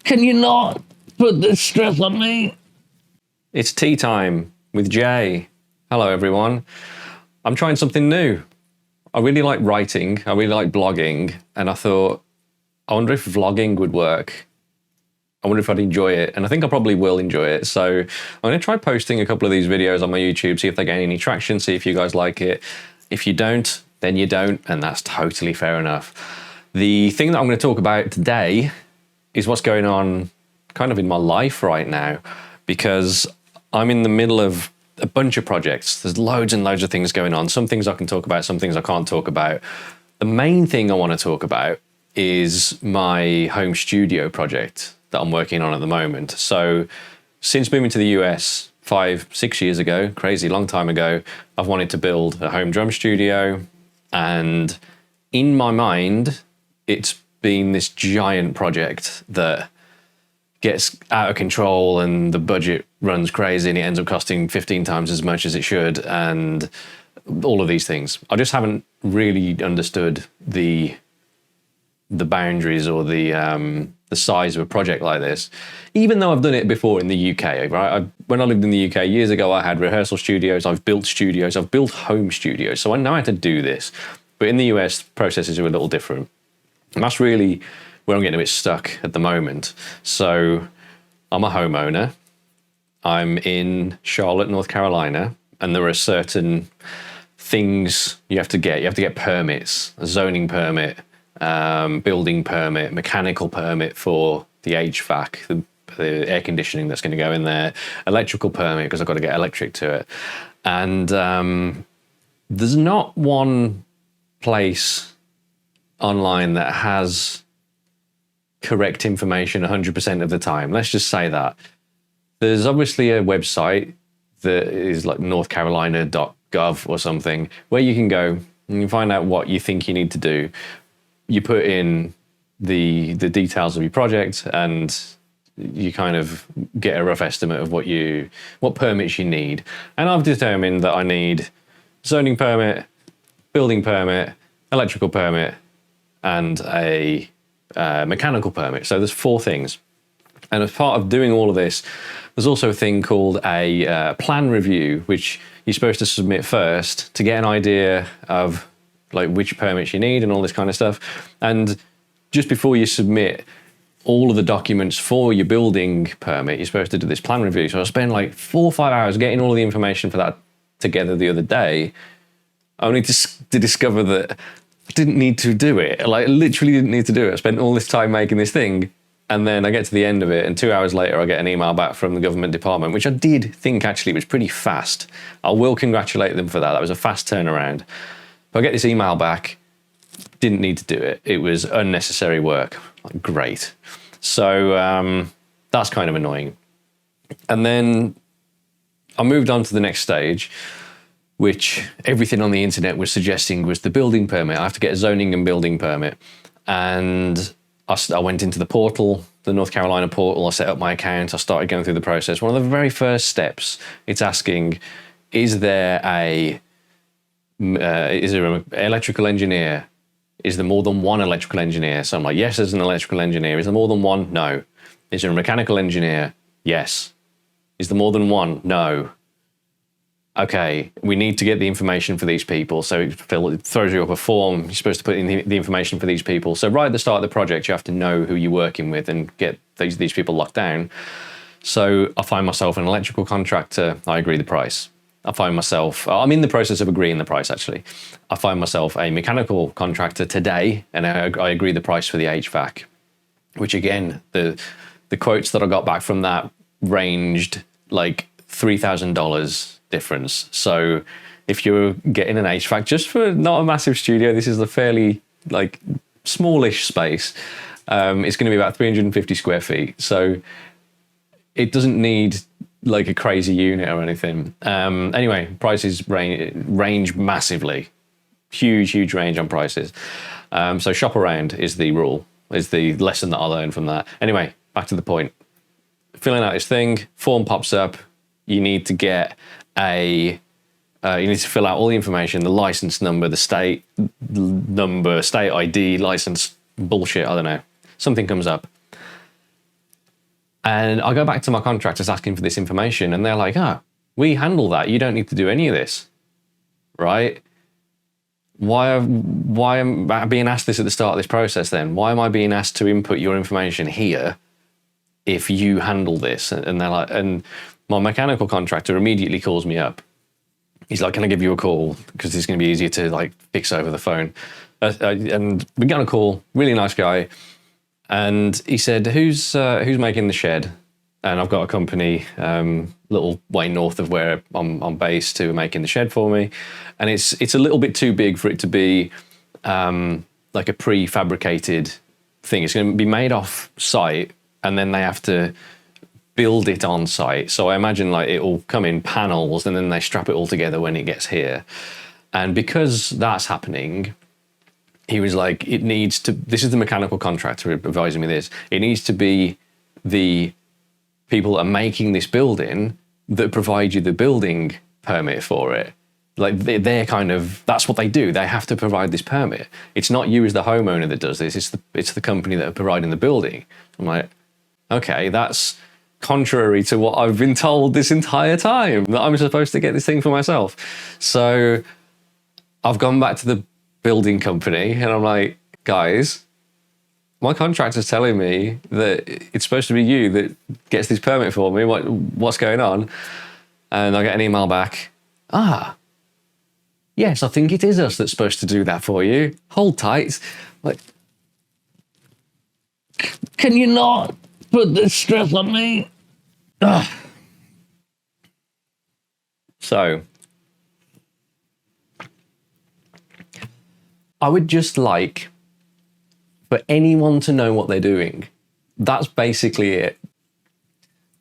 Can you not put this stress on me? It's tea time with Jay. Hello, everyone. I'm trying something new. I really like writing. I really like blogging. And I thought, I wonder if vlogging would work. I wonder if I'd enjoy it. And I think I probably will enjoy it. So I'm going to try posting a couple of these videos on my YouTube, see if they gain any traction, see if you guys like it. If you don't, then you don't. And that's totally fair enough. The thing that I'm going to talk about today is what's going on kind of in my life right now, because I'm in the middle of a bunch of projects. There's loads and loads of things going on. Some things I can talk about, some things I can't talk about. The main thing I want to talk about is my home studio project that I'm working on at the moment. So since moving to the US 5-6 years ago, crazy long time ago, I've wanted to build a home drum studio. And in my mind, it's been this giant project that gets out of control and the budget runs crazy and it ends up costing 15 times as much as it should, and all of these things. I just haven't really understood the boundaries or the size of a project like this, even though I've done it before in the UK, right? When I lived in the UK years ago, I had rehearsal studios, I've built home studios, so I know how to do this. But in the US, processes are a little different. And that's really where I'm getting a bit stuck at the moment. So I'm a homeowner. I'm in Charlotte, North Carolina, and there are certain things you have to get. You have to get permits, a zoning permit, building permit, mechanical permit for the HVAC, the air conditioning that's going to go in there, electrical permit because I've got to get electric to it. And there's not one place online that has correct information 100% of the time. Let's just say that. There's obviously a website that is like northcarolina.gov or something where you can go and you find out what you think you need to do. You put in the details of your project and you kind of get a rough estimate of what permits you need. And I've determined that I need zoning permit, building permit, electrical permit, and a mechanical permit. So there's 4 things. And as part of doing all of this, there's also a thing called a plan review, which you're supposed to submit first to get an idea of like which permits you need and all this kind of stuff. And just before you submit all of the documents for your building permit, you're supposed to do this plan review. So I spent like 4 or 5 hours getting all of the information for that together the other day, only to discover that I didn't need to do it. Like literally didn't need to do it. I spent all this time making this thing, and then I get to the end of it, and 2 hours later I get an email back from the government department, which I did think actually was pretty fast. I will congratulate them for that. That was a fast turnaround. But I get this email back, didn't need to do it. It was unnecessary work. Like, great. So that's kind of annoying. And then I moved on to the next stage, which everything on the internet was suggesting was the building permit. I have to get a zoning and building permit. And I went into the portal, the North Carolina portal, I set up my account, I started going through the process. One of the very first steps, it's asking, is there an electrical engineer? Is there more than one electrical engineer? So I'm like, yes, there's an electrical engineer. Is there more than one? No. Is there a mechanical engineer? Yes. Is there more than one? No. Okay, we need to get the information for these people. So it throws you up a form. You're supposed to put in the information for these people. So right at the start of the project, you have to know who you're working with and get these people locked down. So I find myself an electrical contractor. I agree the price. I'm in the process of agreeing the price, actually. I find myself a mechanical contractor today, and I agree the price for the HVAC, which again, the quotes that I got back from that ranged like $3,000 difference. So if you're getting an HVAC just for not a massive studio, this is a fairly like smallish space. It's going to be about 350 square feet. So it doesn't need like a crazy unit or anything. Anyway, prices range massively. Huge range on prices. So shop around is the rule, is the lesson that I learned from that. Anyway, back to the point. Filling out this thing, form pops up. You need to get you need to fill out all the information, the license number, the state number, state ID, license, bullshit, I don't know. Something comes up. And I go back to my contractors asking for this information, and they're like, "Oh, we handle that. You don't need to do any of this." Right? Why am I being asked this at the start of this process then? Why am I being asked to input your information here if you handle this? And they're like, and my mechanical contractor immediately calls me up. He's like, "Can I give you a call? Because it's going to be easier to like fix over the phone." And we got on a call, really nice guy. And he said, who's making the shed? And I've got a company little way north of where I'm based who are making the shed for me. And it's a little bit too big for it to be like a prefabricated thing. It's going to be made off site, and then they have to build it on site. So I imagine like it will come in panels, and then they strap it all together when it gets here. And because that's happening, he was like, it needs to, this is the mechanical contractor advising me this, it needs to be the people that are making this building that provide you the building permit for it. Like they're kind of, that's what they do. They have to provide this permit. It's not you as the homeowner that does this. It's the company that are providing the building. I'm like, okay, that's contrary to what I've been told this entire time, that I'm supposed to get this thing for myself. So I've gone back to the building company and I'm like, guys, my contractor's telling me that it's supposed to be you that gets this permit for me. What's going on? And I get an email back. Yes, I think it is us that's supposed to do that for you. Hold tight. Like, Can you not put this stress on me? ugh. So I would just like for anyone to know what they're doing. That's basically it.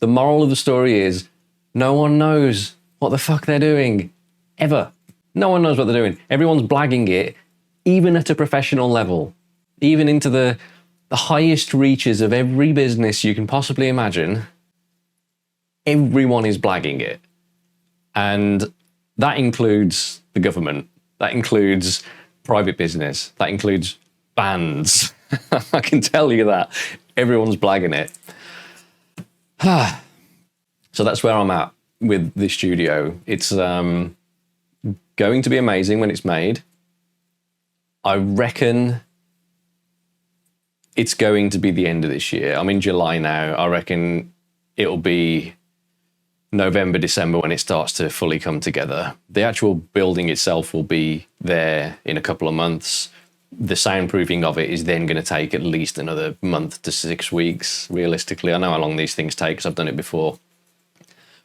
The moral of the story is no one knows what the fuck they're doing, ever. No one knows what they're doing. Everyone's blagging it, even at a professional level, even into the highest reaches of every business you can possibly imagine. Everyone is blagging it. And that includes the government. That includes private business. That includes bands. I can tell you that. Everyone's blagging it. So that's where I'm at with this studio. It's going to be amazing when it's made. I reckon it's going to be the end of this year. I'm in July now. I reckon it'll be November, December when it starts to fully come together. The actual building itself will be there in a couple of months. The soundproofing of it is then going to take at least another month to 6 weeks, realistically. I know how long these things take because I've done it before.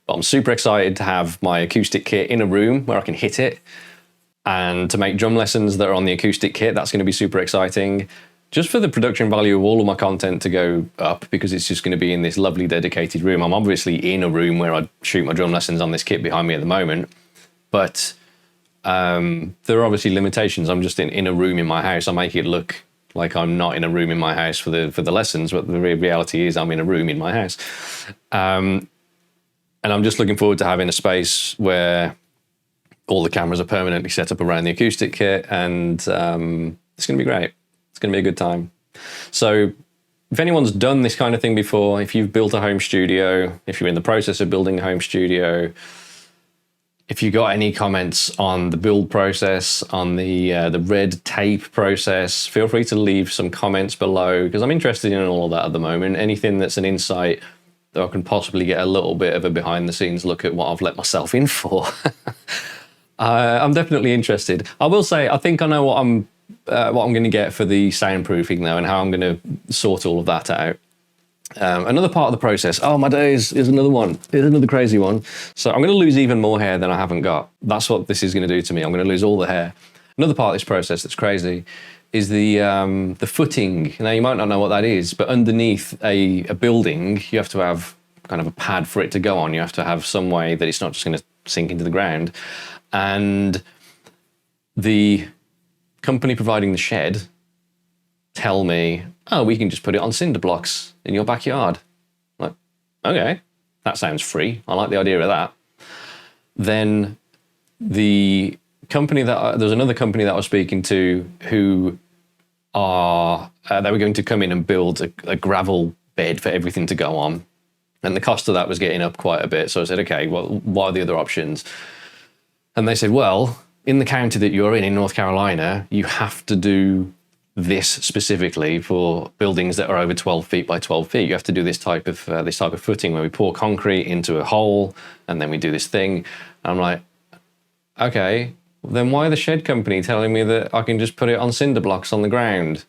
But I'm super excited to have my acoustic kit in a room where I can hit it, and to make drum lessons that are on the acoustic kit. That's going to be super exciting. Just for the production value of all of my content to go up, because it's just going to be in this lovely dedicated room. I'm obviously in a room where I shoot my drum lessons on this kit behind me at the moment, but there are obviously limitations. I'm just in a room in my house. I make it look like I'm not in a room in my house for the lessons, but the reality is I'm in a room in my house. And I'm just looking forward to having a space where all the cameras are permanently set up around the acoustic kit, and it's going to be great. It's going to be a good time. So if anyone's done this kind of thing before, if you've built a home studio, if you're in the process of building a home studio, if you got any comments on the build process, on the red tape process, feel free to leave some comments below, because I'm interested in all of that at the moment. Anything that's an insight that I can possibly get a little bit of a behind the scenes look at what I've let myself in for. I'm definitely interested. I will say, I think I know what I'm going to get for the soundproofing though, and how I'm going to sort all of that out. Another part of the process, oh my days, here's another one. Here's another crazy one. So I'm going to lose even more hair than I haven't got. That's what this is going to do to me. I'm going to lose all the hair. Another part of this process that's crazy is the footing. Now you might not know what that is, but underneath a building, you have to have kind of a pad for it to go on. You have to have some way that it's not just going to sink into the ground. And the company providing the shed tell me, oh, we can just put it on cinder blocks in your backyard. I'm like, okay, that sounds free. I like the idea of that. Then the company there's another company that I was speaking to who they were going to come in and build a gravel bed for everything to go on. And the cost of that was getting up quite a bit. So I said, okay, well, what are the other options? And they said, well, in the county that you're in North Carolina, you have to do this specifically for buildings that are over 12 feet by 12 feet. You have to do this type of footing where we pour concrete into a hole and then we do this thing. And I'm like, okay, then why the shed company telling me that I can just put it on cinder blocks on the ground?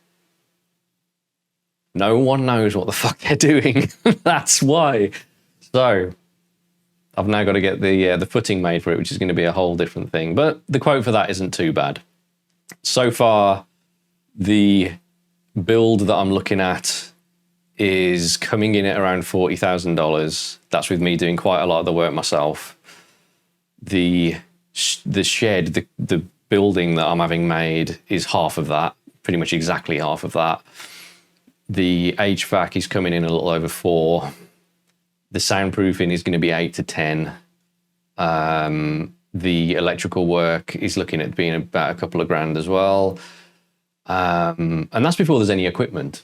No one knows what the fuck they're doing. That's why. So I've now got to get the footing made for it, which is going to be a whole different thing. But the quote for that isn't too bad. So far, the build that I'm looking at is coming in at around $40,000. That's with me doing quite a lot of the work myself. The shed, the building that I'm having made is half of that, pretty much exactly half of that. The HVAC is coming in a little over 4. The soundproofing is going to be 8 to 10. The electrical work is looking at being about a couple of grand as well. And that's before there's any equipment.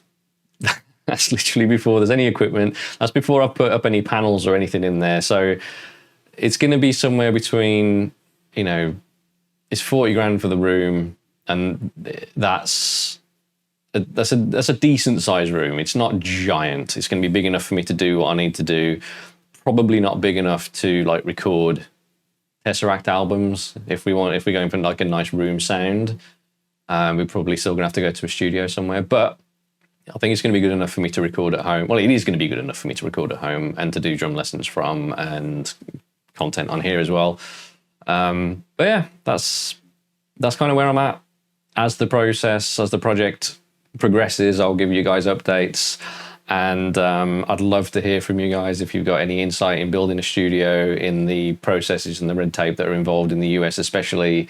That's literally before there's any equipment. That's before I've put up any panels or anything in there. So it's going to be somewhere between, it's 40 grand for the room, and that's a decent sized room. It's not giant. It's going to be big enough for me to do what I need to do. Probably not big enough to like record Tesseract albums if we're going for like a nice room sound. We're probably still going to have to go to a studio somewhere, but I think it's going to be good enough for me to record at home. Well, it is going to be good enough for me to record at home and to do drum lessons from and content on here as well. But yeah, that's kind of where I'm at. As the project progresses, I'll give you guys updates, and I'd love to hear from you guys if you've got any insight in building a studio, in the processes and the red tape that are involved in the US, particularly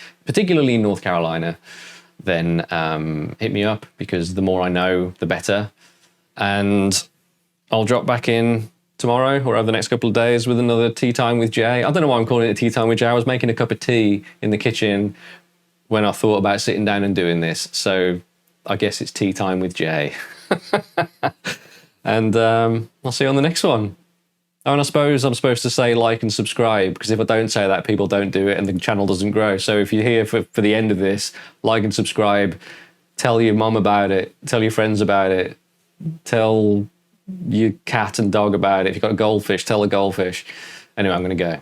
in North Carolina. Then hit me up, because the more I know, the better. And I'll drop back in tomorrow or over the next couple of days with another Tea Time with Jay. I don't know why I'm calling it Tea Time with Jay. I was making a cup of tea in the kitchen when I thought about sitting down and doing this. So I guess it's Tea Time with Jay. And I'll see you on the next one. Oh, and I suppose I'm supposed to say like and subscribe, because if I don't say that, people don't do it and the channel doesn't grow. So if you're here for the end of this, like and subscribe, tell your mom about it, tell your friends about it, tell your cat and dog about it. If you've got a goldfish, tell a goldfish. Anyway, I'm going to go.